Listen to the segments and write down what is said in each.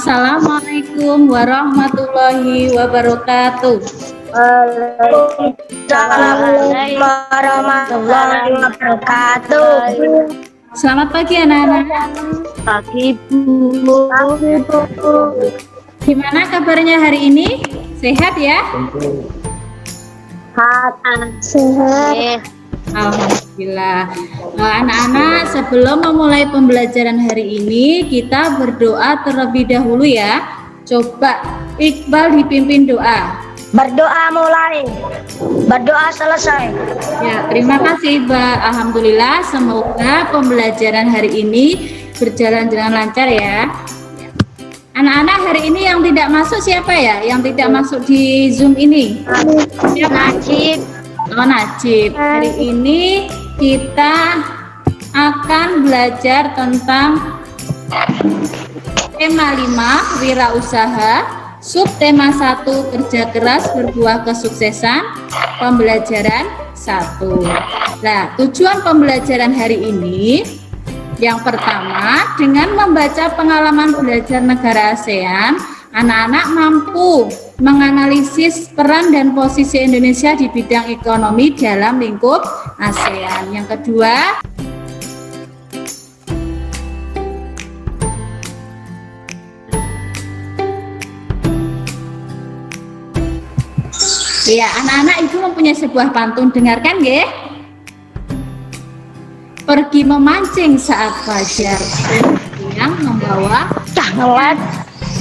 Assalamualaikum warahmatullahi wabarakatuh. Waalaikumsalam warahmatullahi wabarakatuh. Selamat pagi anak-anak. Pagi Bu. Gimana kabarnya hari ini? Sehat ya? Sehat. Alhamdulillah. Anak-anak, sebelum memulai pembelajaran hari ini, kita berdoa terlebih dahulu ya. Coba Iqbal dipimpin doa. Berdoa mulai. Berdoa selesai. Ya, terima kasih Mbak. Alhamdulillah, semoga pembelajaran hari ini berjalan dengan lancar ya. Anak-anak, hari ini yang tidak masuk siapa ya? Yang tidak masuk di Zoom ini? Najib. Oh, Najib. Hari ini kita akan belajar tentang tema 5, wirausaha. Subtema 1, kerja keras berbuah kesuksesan. Pembelajaran 1. Nah, tujuan pembelajaran hari ini yang pertama, dengan membaca pengalaman belajar negara ASEAN, anak-anak mampu menganalisis peran dan posisi Indonesia di bidang ekonomi dalam lingkup ASEAN. Yang kedua, ya, anak-anak itu mempunyai sebuah pantun, dengarkan nggih. Pergi memancing saat fajar, yang membawa Cahwat.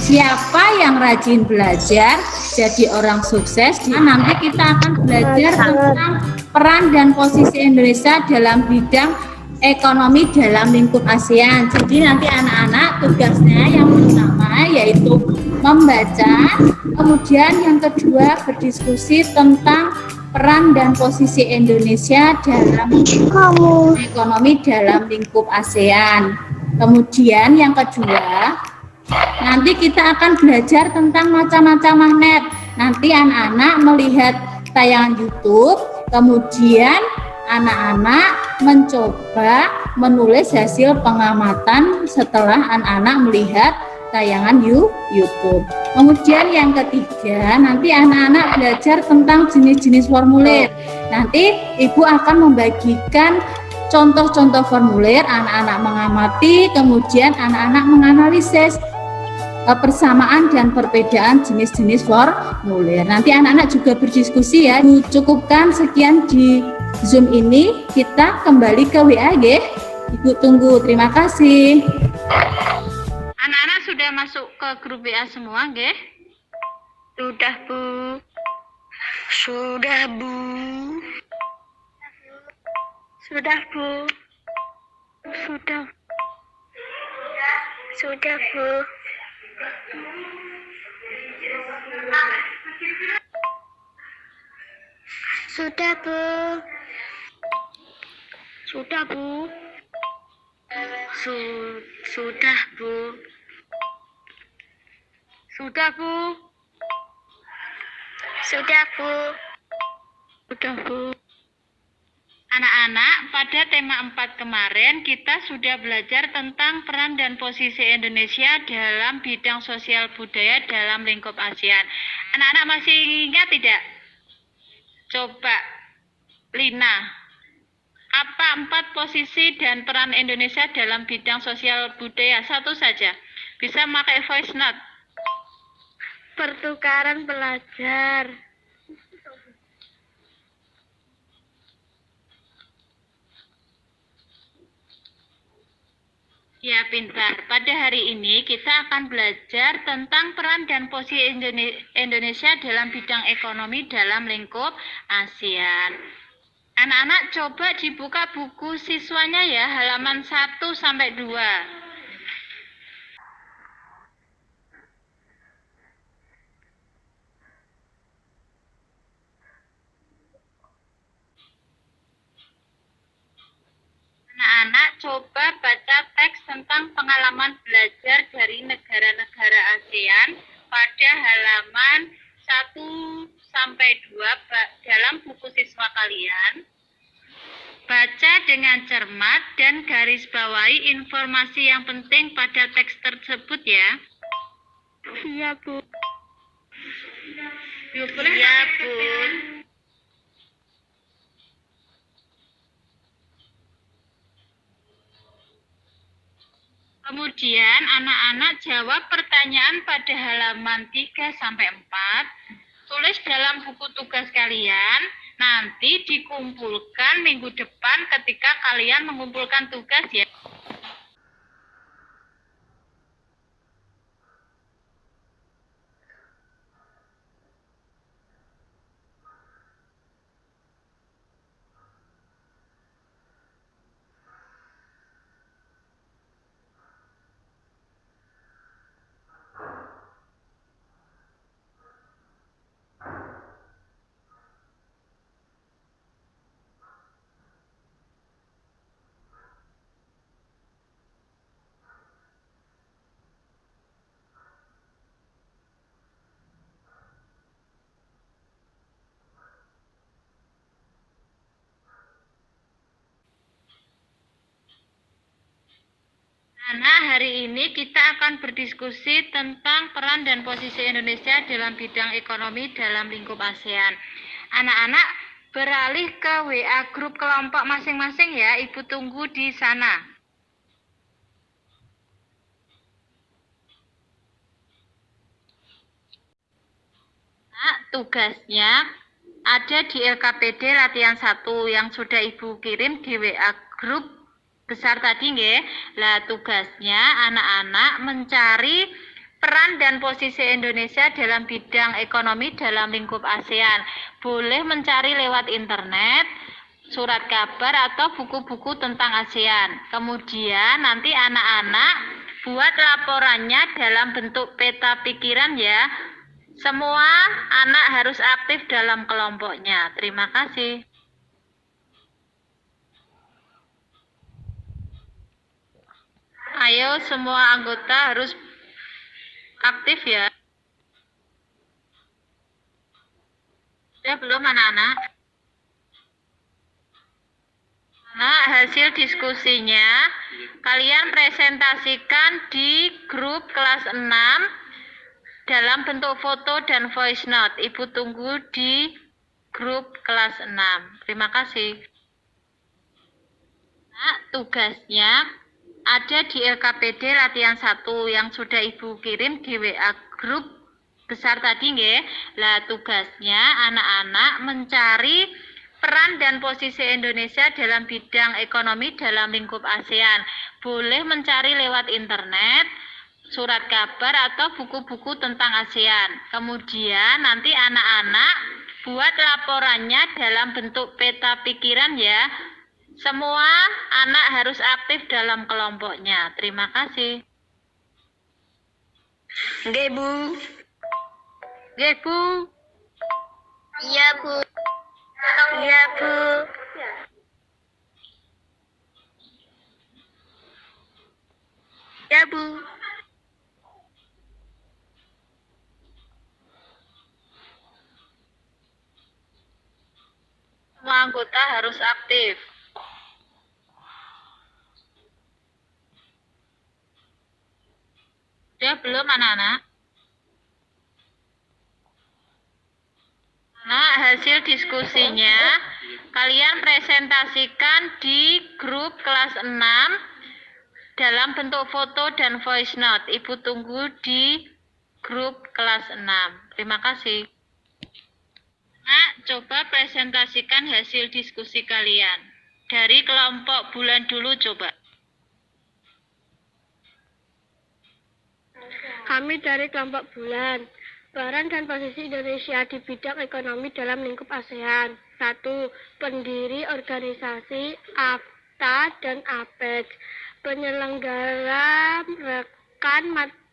siapa yang rajin belajar jadi orang sukses. Nanti kita akan belajar tentang peran dan posisi Indonesia dalam bidang ekonomi dalam lingkup ASEAN. Jadi nanti anak-anak tugasnya yang pertama yaitu membaca, kemudian yang kedua berdiskusi tentang peran dan posisi Indonesia dalam ekonomi dalam lingkup ASEAN. Kemudian yang kedua, nanti kita akan belajar tentang macam-macam magnet. Nanti anak-anak melihat tayangan YouTube, kemudian anak-anak mencoba menulis hasil pengamatan setelah anak-anak melihat tayangan YouTube. Kemudian yang ketiga, nanti anak-anak belajar tentang jenis-jenis formulir. Nanti Ibu akan membagikan contoh-contoh formulir, anak-anak mengamati, kemudian anak-anak menganalisis persamaan dan perbedaan jenis-jenis formulir. Nanti anak-anak juga berdiskusi ya. Cukupkan sekian di Zoom ini, kita kembali ke WA nggih. Ibu tunggu. Terima kasih. Anak-anak sudah masuk ke grup WA semua nggih? Sudah Bu. Sudah Bu. Sudah Bu. Sudah. Sudah Bu. Sudah Bu. Sudah Bu. Sudah Bu. Sudah Bu. Sudah Bu. Sudah Bu. Anak-anak, pada tema 4 kemarin kita sudah belajar tentang peran dan posisi Indonesia dalam bidang sosial budaya dalam lingkup ASEAN. Anak-anak masih ingat tidak? Coba, Lina, apa 4 posisi dan peran Indonesia dalam bidang sosial budaya? Satu saja, bisa pakai voice note. Pertukaran belajar. Ya, pintar. Pada hari ini kita akan belajar tentang peran dan posisi Indonesia dalam bidang ekonomi dalam lingkup ASEAN. Anak-anak coba dibuka buku siswanya ya, halaman 1 sampai 2. Anak-anak coba baca teks tentang pengalaman belajar dari negara-negara ASEAN pada halaman 1 sampai 2 dalam buku siswa kalian. Baca dengan cermat dan garis bawahi informasi yang penting pada teks tersebut ya. Iya, Bu. Iya, Bu. Kemudian anak-anak jawab pertanyaan pada halaman 3 sampai 4. Tulis dalam buku tugas kalian. Nanti dikumpulkan minggu depan ketika kalian mengumpulkan tugas ya. Nah, hari ini kita akan berdiskusi tentang peran dan posisi Indonesia dalam bidang ekonomi dalam lingkup ASEAN. Anak-anak beralih ke WA grup kelompok masing-masing ya, Ibu tunggu di sana. Nah, tugasnya ada di LKPD latihan 1 yang sudah Ibu kirim di WA grup besar tadi nggih. Lah tugasnya anak-anak mencari peran dan posisi Indonesia dalam bidang ekonomi dalam lingkup ASEAN. Boleh mencari lewat internet, surat kabar atau buku-buku tentang ASEAN. Kemudian nanti anak-anak buat laporannya dalam bentuk peta pikiran ya. Semua anak harus aktif dalam kelompoknya. Terima kasih. Ayo semua anggota harus aktif ya. Sudah belum anak-anak? Nah, hasil diskusinya kalian presentasikan di grup kelas 6 dalam bentuk foto dan voice note. Ibu tunggu di grup kelas 6. Terima kasih. Nah, tugasnya ada di LKPD latihan 1 yang sudah Ibu kirim di WA grup besar tadi nggih. Lah tugasnya anak-anak mencari peran dan posisi Indonesia dalam bidang ekonomi dalam lingkup ASEAN. Boleh mencari lewat internet, surat kabar atau buku-buku tentang ASEAN. Kemudian nanti anak-anak buat laporannya dalam bentuk peta pikiran ya. Semua anak harus aktif dalam kelompoknya. Terima kasih. Nggih, Bu. Nggih, Bu. Iya, Bu. Iya, Bu. Ya, Bu. Semua anggota harus aktif. Sudah belum anak-anak? Nah, hasil diskusinya kalian presentasikan di grup kelas 6 dalam bentuk foto dan voice note. Ibu tunggu di grup kelas 6. Terima kasih. Nah, coba presentasikan hasil diskusi kalian. Dari kelompok bulan dulu coba. Kami dari kelompok bulan. Peran dan posisi Indonesia di bidang ekonomi dalam lingkup ASEAN. 1. Pendiri organisasi AFTA dan APEC. Penyelenggara rekan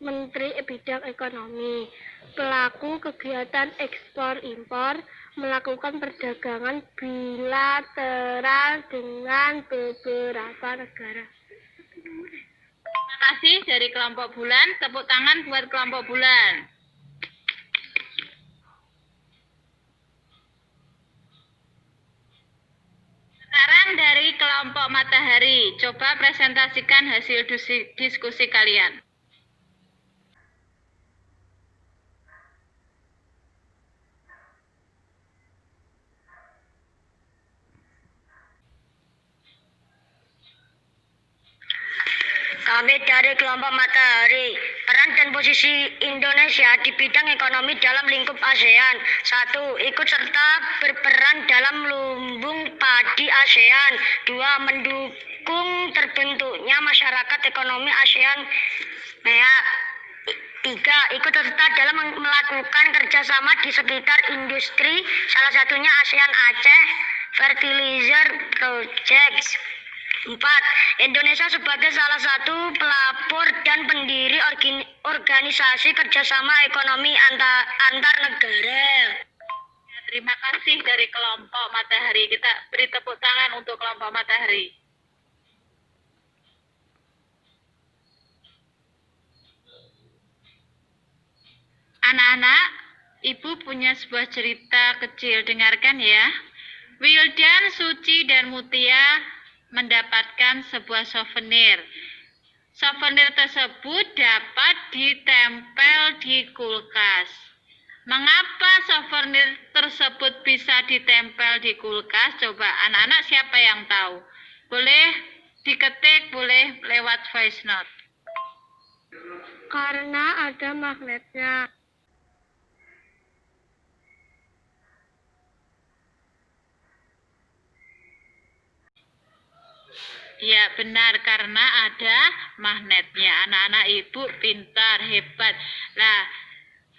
Menteri Bidang Ekonomi. Pelaku kegiatan ekspor-impor melakukan perdagangan bilateral dengan beberapa negara. Terima kasih dari kelompok bulan. Tepuk tangan buat kelompok bulan. Sekarang dari kelompok matahari. Coba presentasikan hasil diskusi kalian. Hamid dari kelompok Matahari. Peran dan posisi Indonesia di bidang ekonomi dalam lingkup ASEAN. 1. Ikut serta berperan dalam lumbung padi ASEAN. 2. Mendukung terbentuknya masyarakat ekonomi ASEAN. 3. Ikut serta dalam melakukan kerjasama di sekitar industri, salah satunya ASEAN Aceh Fertilizer Project. 4. Indonesia sebagai salah satu pelapor dan pendiri organisasi kerjasama ekonomi antar negara. Terima kasih dari kelompok Matahari. Kita beri tepuk tangan untuk kelompok Matahari. Anak-anak, Ibu punya sebuah cerita kecil. Dengarkan ya. Wildan, Suci, dan Mutia mendapatkan sebuah souvenir. Souvenir tersebut dapat ditempel di kulkas. Mengapa souvenir tersebut bisa ditempel di kulkas? Coba anak-anak siapa yang tahu? Boleh diketik, boleh lewat voice note. Karena ada magnetnya. Ya benar, karena ada magnetnya. Anak-anak Ibu pintar, hebat. Nah,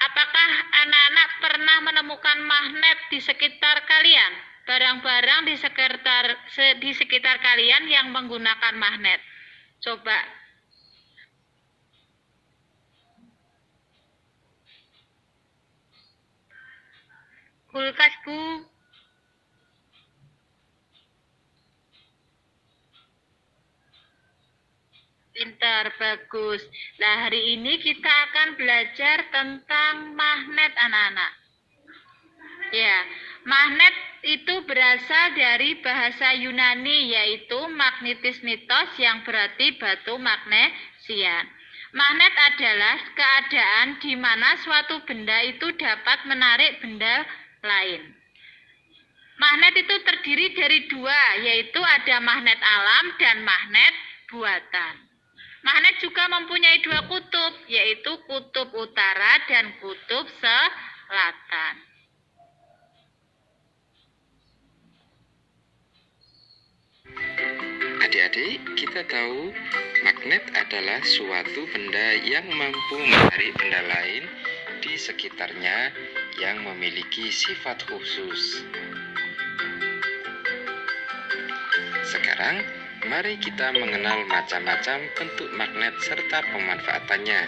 apakah anak-anak pernah menemukan magnet di sekitar kalian? Barang-barang di sekitar kalian yang menggunakan magnet. Coba. Kulkas, Bu. Pintar, bagus. Nah, hari ini kita akan belajar tentang magnet, anak-anak. Ya, magnet itu berasal dari bahasa Yunani, yaitu magnetis mitos yang berarti batu magnesian. Magnet adalah keadaan di mana suatu benda itu dapat menarik benda lain. Magnet itu terdiri dari dua, yaitu ada magnet alam dan magnet buatan. Magnet juga mempunyai dua kutub, yaitu kutub utara dan kutub selatan. Adik-adik, kita tahu magnet adalah suatu benda yang mampu menarik benda lain di sekitarnya yang memiliki sifat khusus. Sekarang, mari kita mengenal macam-macam bentuk magnet serta pemanfaatannya.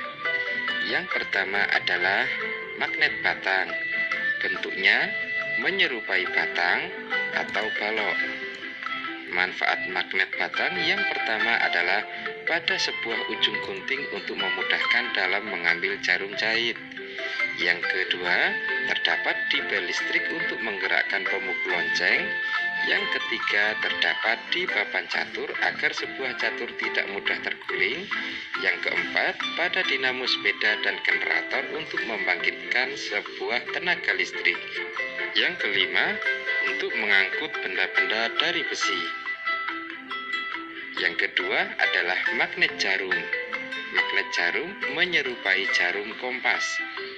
Yang pertama adalah magnet batang. Bentuknya menyerupai batang atau balok. Manfaat magnet batang yang pertama adalah pada sebuah ujung gunting untuk memudahkan dalam mengambil jarum jahit. Yang kedua, terdapat di bel listrik untuk menggerakkan pemukul lonceng. Yang ketiga, terdapat di papan catur agar sebuah catur tidak mudah terguling. Yang keempat, pada dinamo sepeda dan generator untuk membangkitkan sebuah tenaga listrik. Yang kelima, untuk mengangkut benda-benda dari besi. Yang kedua adalah magnet jarum. Magnet jarum menyerupai jarum kompas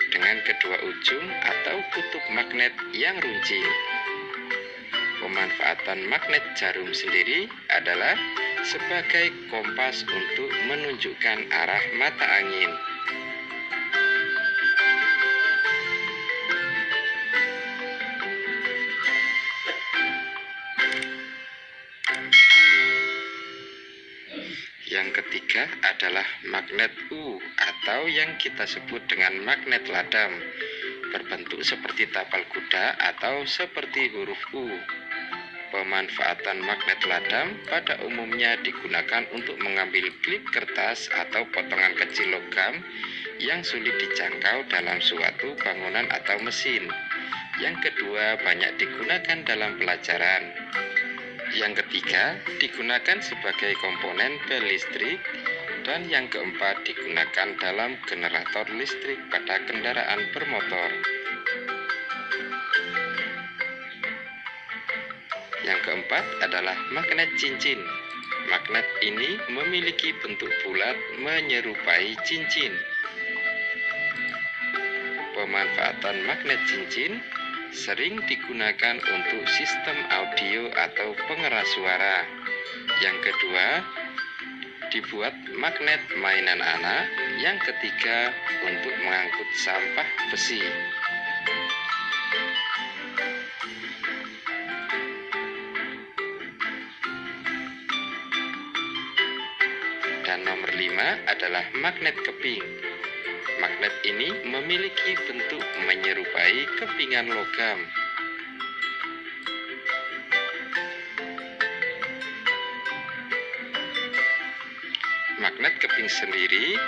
dengan kedua ujung atau kutub magnet yang runcing. Pemanfaatan magnet jarum sendiri adalah sebagai kompas untuk menunjukkan arah mata angin. Yang ketiga adalah magnet U atau yang kita sebut dengan magnet ladam, berbentuk seperti tapal kuda atau seperti huruf U. Pemanfaatan magnet ladam pada umumnya digunakan untuk mengambil klip kertas atau potongan kecil logam yang sulit dijangkau dalam suatu bangunan atau mesin. Yang kedua, banyak digunakan dalam pelajaran. Yang ketiga, digunakan sebagai komponen bel listrik. Dan yang keempat, digunakan dalam generator listrik pada kendaraan bermotor. Yang keempat adalah magnet cincin. Magnet ini memiliki bentuk bulat menyerupai cincin. Pemanfaatan magnet cincin sering digunakan untuk sistem audio atau pengeras suara. Yang kedua, dibuat magnet mainan anak. Yang ketiga, untuk mengangkut sampah besi. Dan nomor 5 adalah magnet keping. Magnet ini memiliki bentuk menyerupai kepingan logam. Magnet keping sendiri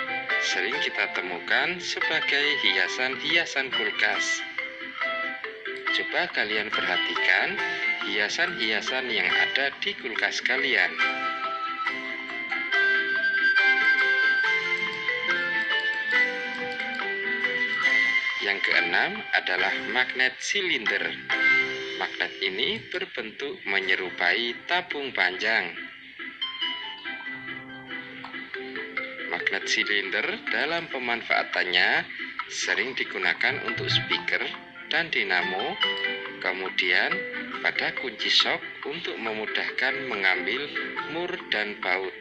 sering kita temukan sebagai hiasan-hiasan kulkas. Coba kalian perhatikan hiasan-hiasan yang ada di kulkas kalian. Yang keenam adalah magnet silinder. Magnet ini berbentuk menyerupai tabung panjang. Magnet silinder dalam pemanfaatannya sering digunakan untuk speaker dan dinamo, kemudian pada kunci sok untuk memudahkan mengambil mur dan baut.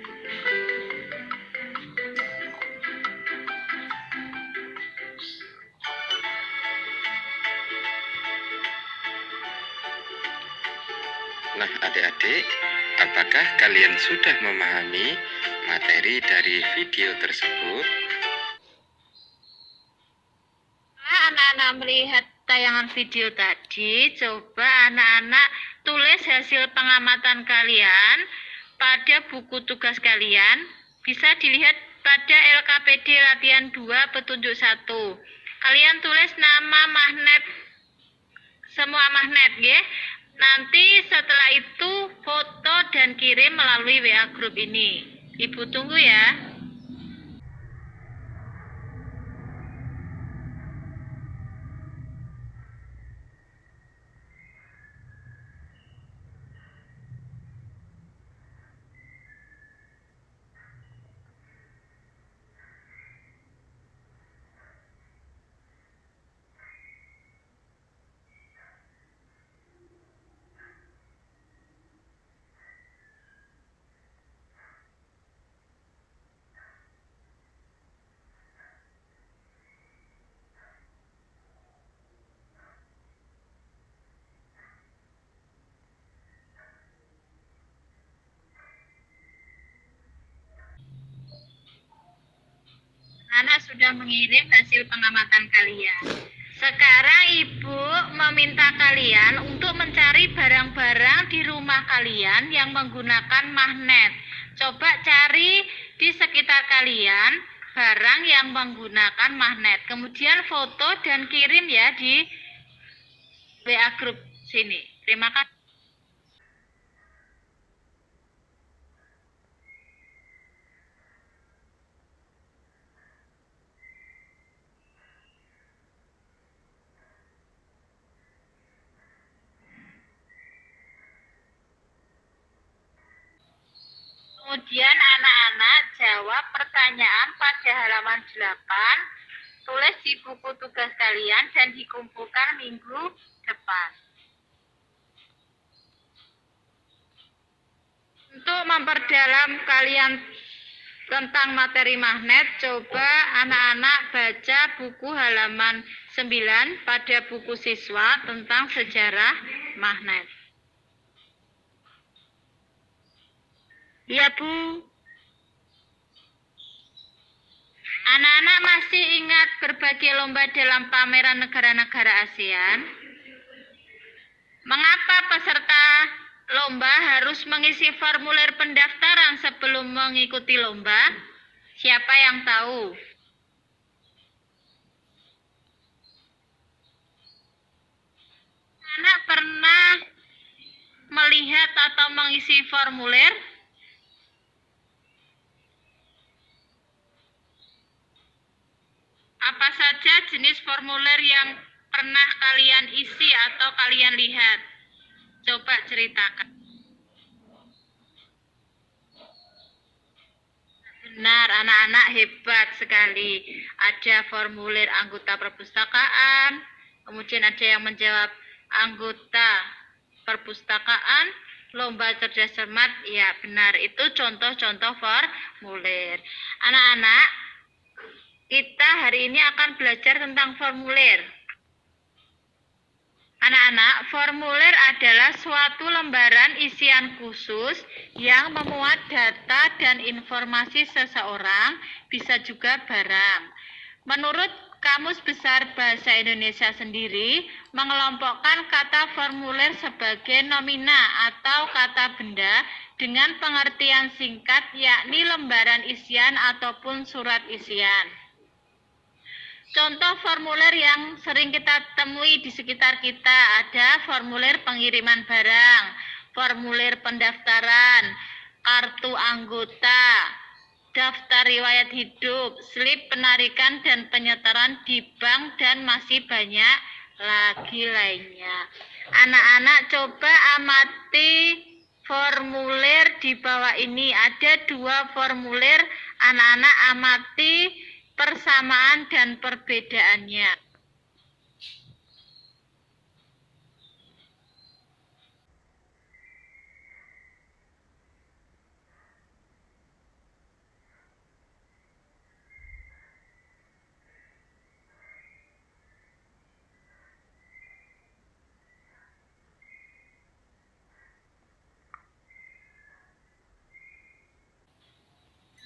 Nah, adik-adik, apakah kalian sudah memahami materi dari video tersebut? Anak-anak melihat tayangan video tadi, coba anak-anak tulis hasil pengamatan kalian pada buku tugas kalian. Bisa dilihat pada LKPD latihan 2 petunjuk 1. Kalian tulis nama magnet, semua magnet ya. Nanti setelah itu foto dan kirim melalui WA grup ini. Ibu tunggu ya. Anak sudah mengirim hasil pengamatan kalian. Sekarang Ibu meminta kalian untuk mencari barang-barang di rumah kalian yang menggunakan magnet. Coba cari di sekitar kalian barang yang menggunakan magnet. Kemudian foto dan kirim ya di WA grup sini. Terima kasih. Kemudian anak-anak jawab pertanyaan pada halaman 8, tulis di buku tugas kalian dan dikumpulkan minggu depan. Untuk memperdalam kalian tentang materi magnet, coba anak-anak baca buku halaman 9 pada buku siswa tentang sejarah magnet. Ya, Bu. Anak-anak masih ingat berbagai lomba dalam pameran negara-negara ASEAN? Mengapa peserta lomba harus mengisi formulir pendaftaran sebelum mengikuti lomba? Siapa yang tahu? Anak pernah melihat atau mengisi formulir? Apa saja jenis formulir yang pernah kalian isi atau kalian lihat? Coba ceritakan. Benar, anak-anak hebat sekali. Ada formulir anggota perpustakaan, kemudian ada yang menjawab anggota perpustakaan, lomba cerdas cermat. Ya, benar. Itu contoh-contoh formulir. Anak-anak, kita hari ini akan belajar tentang formulir. Anak-anak, formulir adalah suatu lembaran isian khusus yang memuat data dan informasi seseorang, bisa juga barang. Menurut Kamus Besar Bahasa Indonesia sendiri, mengelompokkan kata formulir sebagai nomina atau kata benda dengan pengertian singkat, yakni lembaran isian ataupun surat isian. Contoh formulir yang sering kita temui di sekitar kita ada formulir pengiriman barang, formulir pendaftaran, kartu anggota, daftar riwayat hidup, slip penarikan dan penyetoran di bank, dan masih banyak lagi lainnya. Anak-anak coba amati formulir di bawah ini. Ada 2 formulir, anak-anak amati persamaan dan perbedaannya.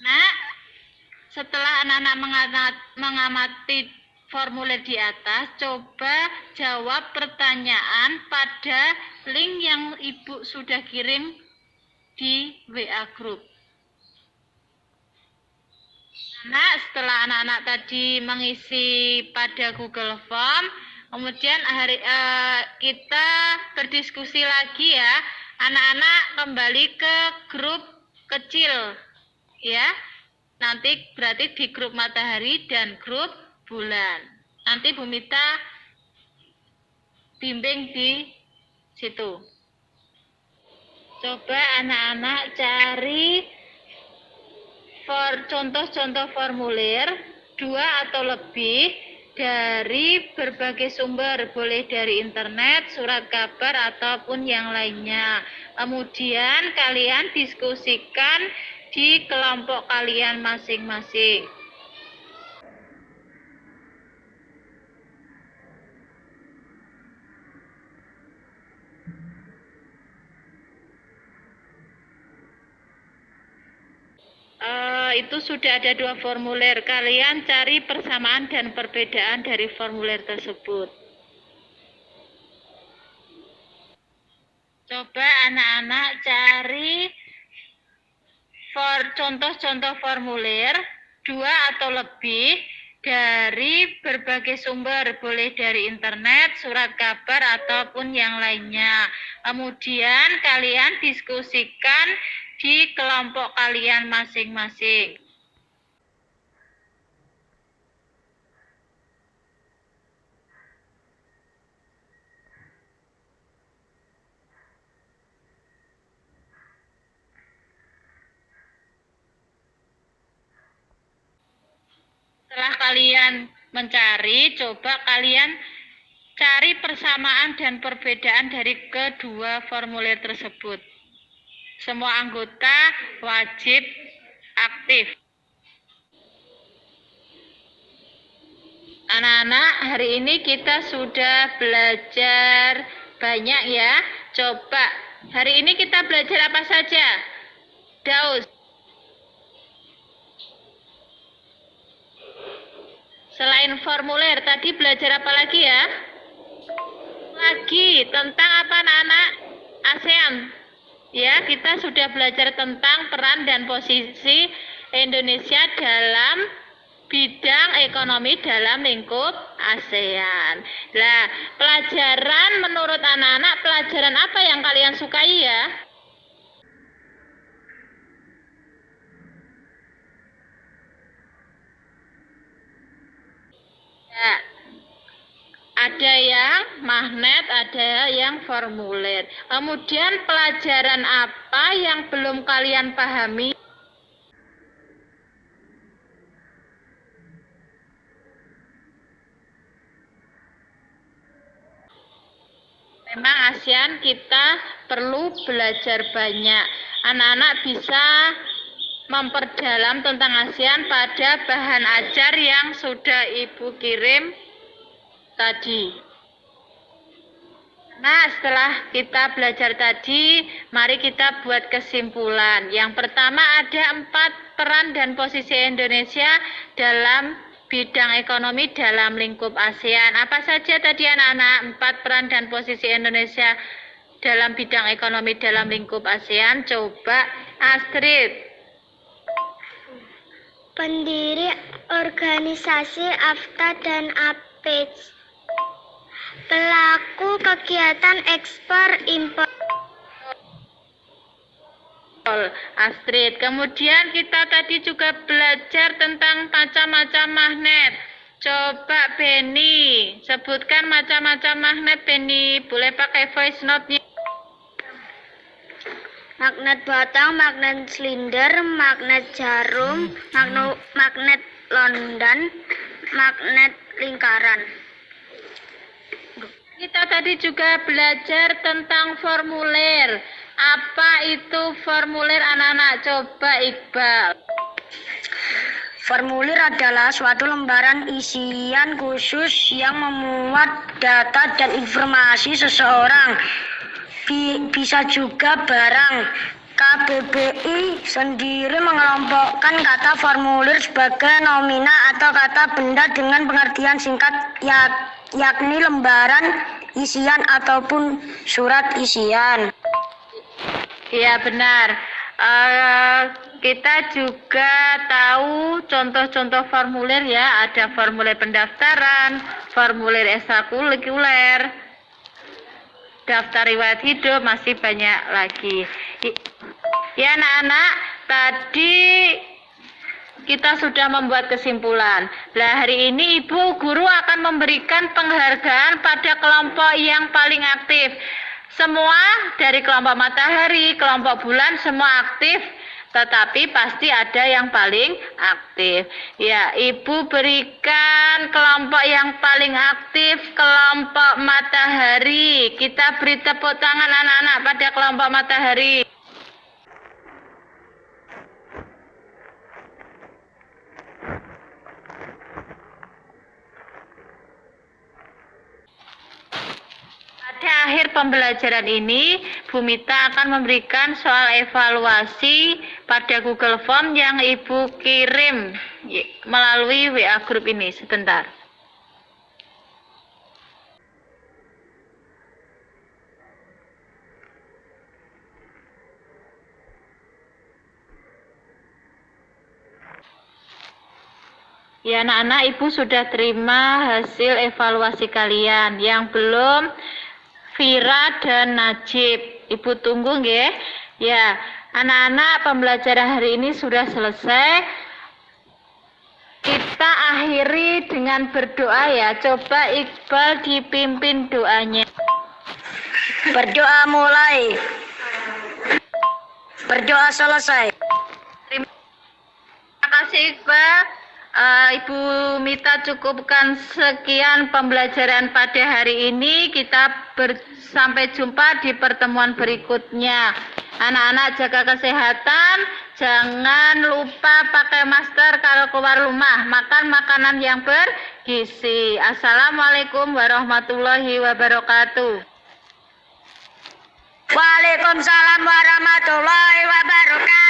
Nah, setelah anak-anak mengamati formulir di atas, coba jawab pertanyaan pada link yang Ibu sudah kirim di WA Group. Nah, setelah anak-anak tadi mengisi pada Google Form, kemudian kita berdiskusi lagi ya. Anak-anak kembali ke grup kecil ya. Nanti berarti di grup matahari dan grup bulan. Nanti Bu Mita bimbing di situ. Coba anak-anak cari contoh-contoh formulir 2 atau lebih dari berbagai sumber, boleh dari internet, surat kabar, ataupun yang lainnya. Kemudian kalian diskusikan di kelompok kalian masing-masing. Itu sudah ada 2 formulir. Kalian cari persamaan dan perbedaan dari formulir tersebut. Coba anak-anak cari contoh-contoh formulir 2 atau lebih dari berbagai sumber, boleh dari internet, surat kabar, ataupun yang lainnya. Kemudian kalian diskusikan di kelompok kalian masing-masing. Setelah kalian mencari, coba kalian cari persamaan dan perbedaan dari kedua formulir tersebut. Semua anggota wajib aktif. Anak-anak, hari ini kita sudah belajar banyak ya. Coba, hari ini kita belajar apa saja? Daus. Selain formulir, tadi belajar apa lagi ya? Lagi, tentang apa anak-anak? ASEAN. Ya, kita sudah belajar tentang peran dan posisi Indonesia dalam bidang ekonomi dalam lingkup ASEAN. Nah, pelajaran menurut anak-anak, pelajaran apa yang kalian sukai ya? Ya, ada yang magnet, ada yang formulir. Kemudian pelajaran apa yang belum kalian pahami? memang ASEAN kita perlu belajar banyak. Anak-anak bisa memperdalam tentang ASEAN pada bahan ajar yang sudah Ibu kirim tadi. Nah, setelah kita belajar tadi, mari kita buat kesimpulan. Yang pertama, ada 4 peran dan posisi Indonesia dalam bidang ekonomi dalam lingkup ASEAN. Apa saja tadi anak-anak 4 peran dan posisi Indonesia dalam bidang ekonomi dalam lingkup ASEAN? Coba Astrid. Pendiri organisasi AFTA dan APEC. Pelaku kegiatan ekspor impor. Astrid. Kemudian kita tadi juga belajar tentang macam-macam magnet. Coba Beni, sebutkan macam-macam magnet Beni. Boleh pakai voice note-nya. Magnet batang, magnet silinder, magnet jarum, magnet London, magnet lingkaran. Kita tadi juga belajar tentang formulir. Apa itu formulir anak-anak? Coba Iqbal. Formulir adalah suatu lembaran isian khusus yang memuat data dan informasi seseorang. Bisa juga barang. KBBI sendiri mengelompokkan kata formulir sebagai nomina atau kata benda dengan pengertian singkat yakni lembaran isian ataupun surat isian. Iya benar. Kita juga tahu contoh-contoh formulir ya. Ada formulir pendaftaran, formulir ekstrakurikuler, daftar riwayat hidup, masih banyak lagi. Ya anak-anak, tadi kita sudah membuat kesimpulan. Nah, hari ini Ibu Guru akan memberikan penghargaan pada kelompok yang paling aktif. Semua dari kelompok matahari, kelompok bulan, semua aktif. Tetapi pasti ada yang paling aktif. Ya, Ibu berikan kelompok yang paling aktif, kelompok matahari. Kita beri tepuk tangan anak-anak pada kelompok matahari. Pada akhir pembelajaran ini, Bu Mita akan memberikan soal evaluasi pada Google Form yang Ibu kirim melalui WA grup ini. Sebentar. Ya anak-anak, Ibu sudah terima hasil evaluasi kalian. Yang belum, Vira dan Najib. Ibu tunggu nggih. Ya, anak-anak pembelajaran hari ini sudah selesai. Kita akhiri dengan berdoa ya. Coba Iqbal dipimpin doanya. Berdoa mulai. Berdoa selesai. Terima kasih Iqbal. Ibu Mita cukupkan sekian pembelajaran pada hari ini. Kita sampai jumpa di pertemuan berikutnya. Anak-anak jaga kesehatan, jangan lupa pakai masker kalau keluar rumah, makan makanan yang bergizi. Assalamualaikum warahmatullahi wabarakatuh. Waalaikumsalam warahmatullahi wabarakatuh.